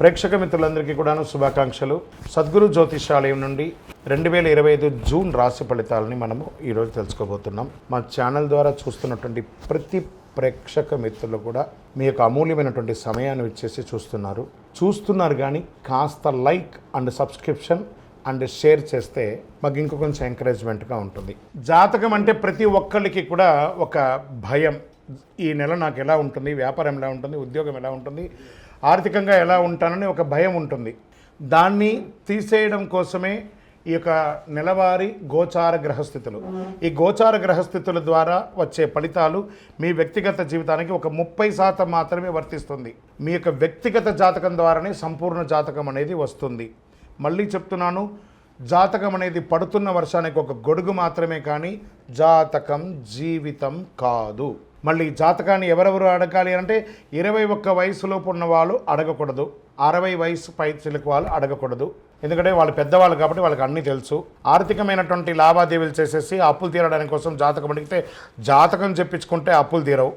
ప్రేక్షక మిత్రులందరికీ కూడాను శుభాకాంక్షలు. సద్గురు జ్యోతిషాలయం నుండి 2025 జూన్ రాశి ఫలితాలని మనము ఈరోజు తెలుసుకోబోతున్నాం. మా ఛానల్ ద్వారా చూస్తున్నటువంటి ప్రతి ప్రేక్షక మిత్రులు కూడా మీ యొక్క అమూల్యమైనటువంటి సమయాన్ని ఇచ్చేసి చూస్తున్నారు కానీ కాస్త like and subscription and share చేస్తే మాకు ఇంకో కొంచెం ఎంకరేజ్మెంట్గా ఉంటుంది. జాతకం అంటే ప్రతి ఒక్కరికి కూడా ఒక భయం. ఈ నెల నాకు ఎలా ఉంటుంది, వ్యాపారం ఎలా ఉంటుంది, ఉద్యోగం ఎలా ఉంటుంది, ఆర్థికంగా ఎలా ఉంటానని ఒక భయం ఉంటుంది. దాన్ని తీసేయడం కోసమే ఈ యొక్క నెలవారీ గోచార గ్రహస్థితులు. ఈ గోచార గ్రహస్థితుల ద్వారా వచ్చే ఫలితాలు మీ వ్యక్తిగత జీవితానికి ఒక 30% మాత్రమే వర్తిస్తుంది. మీ యొక్క వ్యక్తిగత జాతకం ద్వారానే సంపూర్ణ జాతకం అనేది వస్తుంది. మళ్ళీ చెప్తున్నాను, జాతకం అనేది పడుతున్న వర్షానికి ఒక గొడుగు మాత్రమే, కానీ జాతకం జీవితం కాదు. మళ్ళీ జాతకాన్ని ఎవరెవరు అడగాలి అంటే 21 వయసులోపు ఉన్న వాళ్ళు అడగకూడదు, 60 వయసు పై చిలుకు వాళ్ళు అడగకూడదు. ఎందుకంటే వాళ్ళు పెద్దవాళ్ళు కాబట్టి వాళ్ళకి అన్నీ తెలుసు. ఆర్థికమైనటువంటి లావాదేవీలు చేసేసి అప్పులు తీరడానికి కోసం జాతకం అడిగితే జాతకం చెప్పించుకుంటే అప్పులు తీరవు.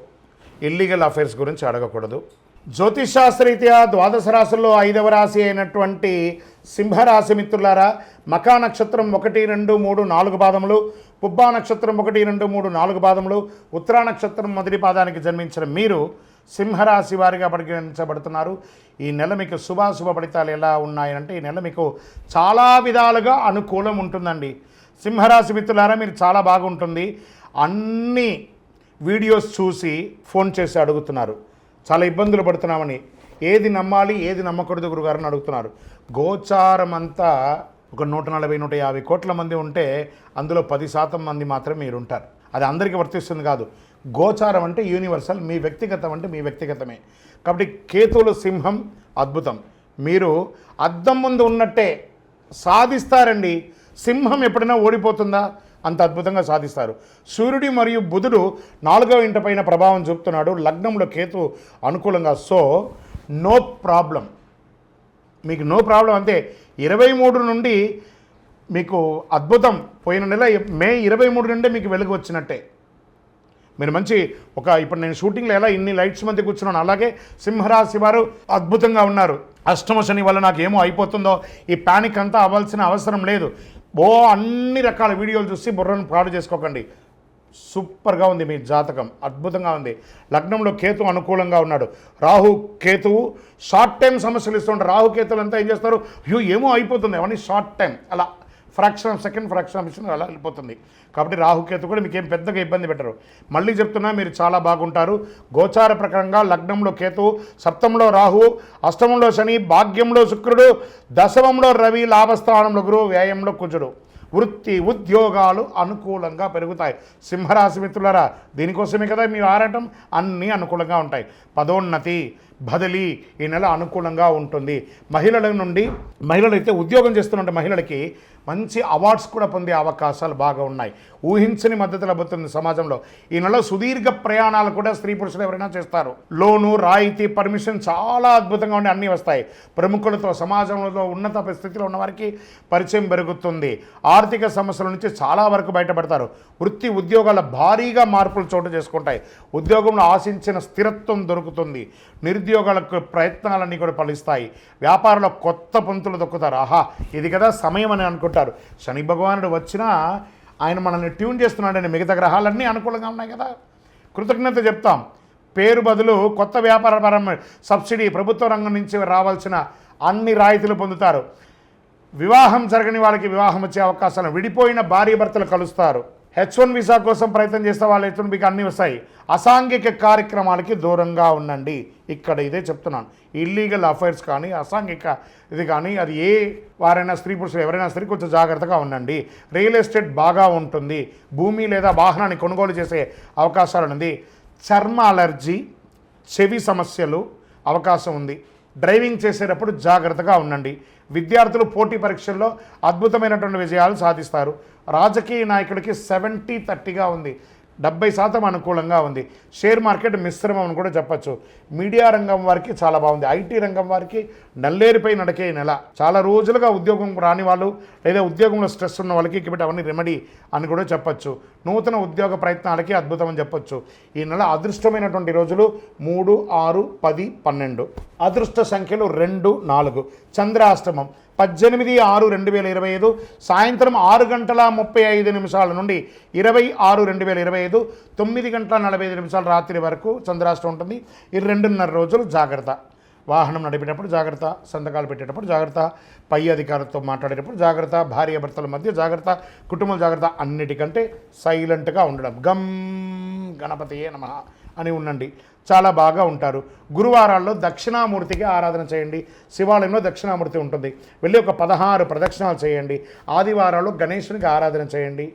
ఇల్లీగల్ అఫైర్స్ గురించి అడగకూడదు. జ్యోతిషాస్త్రరీత్యా ద్వాదశ రాశుల్లో 5వ రాశి అయినటువంటి సింహరాశి మిత్రులారా, మకా నక్షత్రం 1, 2, 3, 4 పాదములు, పుబ్బా నక్షత్రం 1, 2, 3, 4 పాదములు, ఉత్తరా నక్షత్రం మొదటి పాదానికి జన్మించిన మీరు సింహరాశి వారిగా పరిగణించబడుతున్నారు. ఈ నెల మీకు శుభాశుభ ఫలితాలు ఎలా ఉన్నాయంటే, ఈ నెల మీకు చాలా విధాలుగా అనుకూలం ఉంటుందండి. సింహరాశి మిత్రులారా, మీరు చాలా బాగుంటుంది. అన్ని వీడియోస్ చూసి ఫోన్ చేసి అడుగుతున్నారు, చాలా ఇబ్బందులు పడుతున్నామని. ఏది నమ్మాలి ఏది నమ్మకూడదు గురుగారని అడుగుతున్నారు. గోచారం అంతా ఒక 140-150 కోట్ల మంది ఉంటే అందులో 10% మంది మాత్రమే మీరు ఉంటారు. అది అందరికీ వర్తిస్తుంది కాదు. గోచారం అంటే యూనివర్సల్, మీ వ్యక్తిగతం అంటే మీ వ్యక్తిగతమే. కాబట్టి కేతువులు సింహం అద్భుతం. మీరు అద్దం ముందు ఉన్నట్టే సాధిస్తారండి. సింహం ఎప్పుడైనా ఓడిపోతుందా? అంత అద్భుతంగా సాధిస్తారు. సూర్యుడి మరియు బుధుడు 4వ ఇంట పైన ప్రభావం చూపుతున్నాడు. లగ్నంలో కేతు అనుకూలంగా. సో నో ప్రాబ్లం, మీకు నో ప్రాబ్లం. అంతే. 23 నుండి మీకు అద్భుతం. పోయిన నెల మే 23 నుండి మీకు వెలుగు వచ్చినట్టే. మీరు మంచి ఇప్పుడు నేను షూటింగ్లో ఎలా ఇన్ని లైట్స్ మధ్య కూర్చున్నాను, అలాగే సింహరాశి వారు అద్భుతంగా ఉన్నారు. అష్టమ శని వల్ల నాకు ఏమో అయిపోతుందో ఈ ప్యానిక్ అంతా అవ్వాల్సిన అవసరం లేదు. అన్ని రకాల వీడియోలు చూసి బుర్రను పాడు చేసుకోకండి. సూపర్గా ఉంది మీ జాతకం, అద్భుతంగా ఉంది. లగ్నంలో కేతు అనుకూలంగా ఉన్నాడు. రాహు కేతువు షార్ట్ టైం సమస్యలు ఇస్తుంటారు. రాహు కేతువులు అంతా ఏం చేస్తారు, ఏమో అయిపోతుంది అవన్నీ షార్ట్ టైం, అలా fraction of second, fraction of second అలా వెళ్ళిపోతుంది. కాబట్టి రాహుకేతు కూడా మీకు ఏం పెద్దగా ఇబ్బంది పెట్టరు. మళ్ళీ చెప్తున్నా, మీరు చాలా బాగుంటారు. గోచార ప్రకారంగా లగ్నంలో కేతు, సప్తమంలో రాహు, అష్టమంలో శని, భాగ్యంలో శుక్రుడు, దశమంలో రవి, లాభస్థానంలో గురువు, వ్యయంలో కుజుడు. వృత్తి ఉద్యోగాలు అనుకూలంగా పెరుగుతాయి. సింహరాశి మిత్రులారా, దీనికోసమే కదా మీ ఆరాటం. అన్నీ అనుకూలంగా ఉంటాయి. పదోన్నతి, బదిలీ ఈ నెల అనుకూలంగా ఉంటుంది. మహిళల నుండి, మహిళలైతే ఉద్యోగం చేస్తున్న మహిళలకి మంచి అవార్డ్స్ కూడా పొందే అవకాశాలు బాగా ఉన్నాయి. ఊహించని మద్దతు లభిస్తుంది సమాజంలో. ఈ నెల సుదీర్ఘ ప్రయాణాలు కూడా స్త్రీ పురుషులు ఎవరైనా చేస్తారు. లోను, రాయితీ, పర్మిషన్ చాలా అద్భుతంగా ఉండి అన్నీ వస్తాయి. ప్రముఖులతో, సమాజంలో ఉన్నత స్థితిలో ఉన్న వారికి పరిచయం పెరుగుతుంది. ఆర్థిక సమస్యల నుంచి చాలా వరకు బయటపడతారు. వృత్తి ఉద్యోగాల భారీగా మార్పులు చోటు చేసుకుంటాయి. ఉద్యోగంలో ఆశించిన స్థిరత్వం దొరుకుతుంది. నిరుద్యోగాలకు ప్రయత్నాలన్నీ కూడా ఫలిస్తాయి. వ్యాపారంలో కొత్త పంతులు దొక్కుతారు. ఇది కదా సమయం అని అనుకుంటారు. శని భగవానుడు వచ్చినా ఆయన మనల్ని ట్యూన్ చేస్తున్నాడని. మిగతా గ్రహాలన్నీ అనుకూలంగా ఉన్నాయి కదా, కృతజ్ఞత చెప్తాం. పేరు బదులు కొత్త వ్యాపారపరమైన సబ్సిడీ, ప్రభుత్వ రంగం నుంచి రావాల్సిన అన్ని రాయితీలు పొందుతారు. వివాహం జరగని వాళ్ళకి వివాహం వచ్చే అవకాశాలు, విడిపోయిన భార్య భర్తలు కలుస్తారు. H1 వీసా కోసం ప్రయత్నం చేస్తే వాళ్ళు H1 మీకు అన్నీ వస్తాయి. అసాంఘిక కార్యక్రమాలకి దూరంగా ఉండండి. ఇక్కడ ఇదే చెప్తున్నాను. ఇల్లీగల్ అఫైర్స్ కానీ, అసాంఘిక ఇది కానీ, అది ఏ వారైనా స్త్రీ పురుషులు ఎవరైనా సరే కొంచెం జాగ్రత్తగా ఉండండి. రియల్ ఎస్టేట్ బాగా ఉంటుంది. భూమి లేదా వాహనాన్ని కొనుగోలు చేసే అవకాశాలు ఉంది. చర్మ అలర్జీ, చెవి సమస్యలు అవకాశం ఉంది. డ్రైవింగ్ చేసేటప్పుడు జాగ్రత్తగా ఉండండి. విద్యార్థులు పోటీ పరీక్షల్లో అద్భుతమైనటువంటి విజయాలు సాధిస్తారు. రాజకీయ నాయకుడికి 70-30గా ఉంది. 70% అనుకూలంగా ఉంది. షేర్ మార్కెట్ మిశ్రమం అని కూడా చెప్పచ్చు. మీడియా రంగం వారికి చాలా బాగుంది. ఐటీ రంగం వారికి నల్లేరిపై నడకే నెల. చాలా రోజులుగా ఉద్యోగం రాని వాళ్ళు లేదా ఉద్యోగంలో స్ట్రెస్ ఉన్న వాళ్ళకి ఇక్కడ అవన్నీ రెమెడీ అని కూడా చెప్పచ్చు. నూతన ఉద్యోగ ప్రయత్నాలకి అద్భుతం అని చెప్పొచ్చు. ఈ నెల అదృష్టమైనటువంటి రోజులు 3, 6, 10, 12. అదృష్ట సంఖ్యలు 2, 4. చంద్రాష్టమం 18/6/2025 సాయంత్రం 6:35 నుండి 20/6/2025 9:45 రాత్రి వరకు చంద్రాష్టమం ఉంటుంది. ఈ 2.5 రోజులు జాగ్రత్త. వాహనం నడిపేటప్పుడు జాగ్రత్త, సంతకాలు పెట్టేటప్పుడు జాగ్రత్త, పై అధికారులతో మాట్లాడేటప్పుడు జాగ్రత్త, భార్యాభర్తల మధ్య జాగ్రత్త, కుటుంబం జాగ్రత్త. అన్నిటికంటే సైలెంట్గా ఉండడం. గం గణపతియే నమః అని ఉండండి, చాలా బాగా ఉంటారు. గురువారాల్లో దక్షిణామూర్తికి ఆరాధన చేయండి. శివాలయంలో దక్షిణామూర్తి ఉంటుంది, వెళ్ళి ఒక 16 ప్రదక్షిణాలు చేయండి. ఆదివారాల్లో గణేశునికి ఆరాధన చేయండి.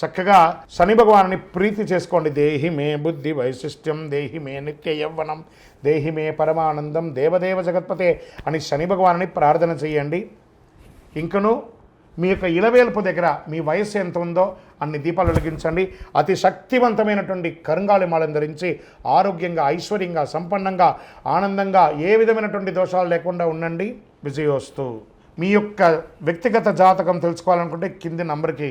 చక్కగా శని భగవాన్ని ప్రీతి చేసుకోండి. దేహి మే బుద్ధి వైశిష్ట్యం, దేహి మే నిత్య యవ్వనం, దేహి మే పరమానందం, దేవదేవ జగత్పతే అని శని భగవాన్ని ప్రార్థన చేయండి. ఇంకను మీ యొక్క ఇలవేల్పు దగ్గర మీ వయస్సు ఎంత ఉందో అన్ని దీపాలు వెలిగించండి. అతి శక్తివంతమైనటువంటి కరుంగాలి మాలను ధరించి ఆరోగ్యంగా, ఐశ్వర్యంగా, సంపన్నంగా, ఆనందంగా, ఏ విధమైనటువంటి దోషాలు లేకుండా ఉండండి. విజయోస్తు. మీ యొక్క వ్యక్తిగత జాతకం తెలుసుకోవాలనుకుంటే కింది నంబర్కి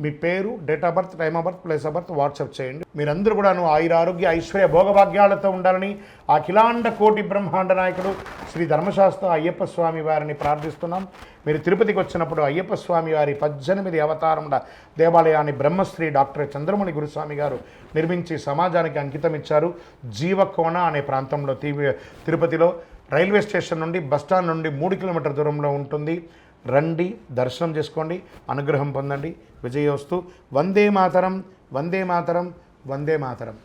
మీ పేరు, date of birth, time of birth, place of birth WhatsApp చేయండి. మీరందరూ కూడాను ఆయురారోగ్య ఐశ్వర్య భోగభాగ్యాలతో ఉండాలని అఖిలాండ కోటి బ్రహ్మాండ నాయకుడు శ్రీ ధర్మశాస్త్ర అయ్యప్ప స్వామి వారిని ప్రార్థిస్తున్నాం. మీరు తిరుపతికి వచ్చినప్పుడు అయ్యప్ప స్వామి వారి 18 అవతారముల దేవాలయాన్ని బ్రహ్మశ్రీ డాక్టర్ చంద్రమౌళి గురుస్వామి గారు నిర్మించి సమాజానికి అంకితం ఇచ్చారు. జీవకోణ అనే ప్రాంతంలో తిరుపతిలో రైల్వే స్టేషన్ నుండి బస్టాండ్ నుండి 3 కిలోమీటర్ల దూరంలో ఉంటుంది. రండి, దర్శనం చేసుకోండి, అనుగ్రహం పొందండి. విజయోస్తు. వందే మాతరం, వందే మాతరం, వందే మాతరం.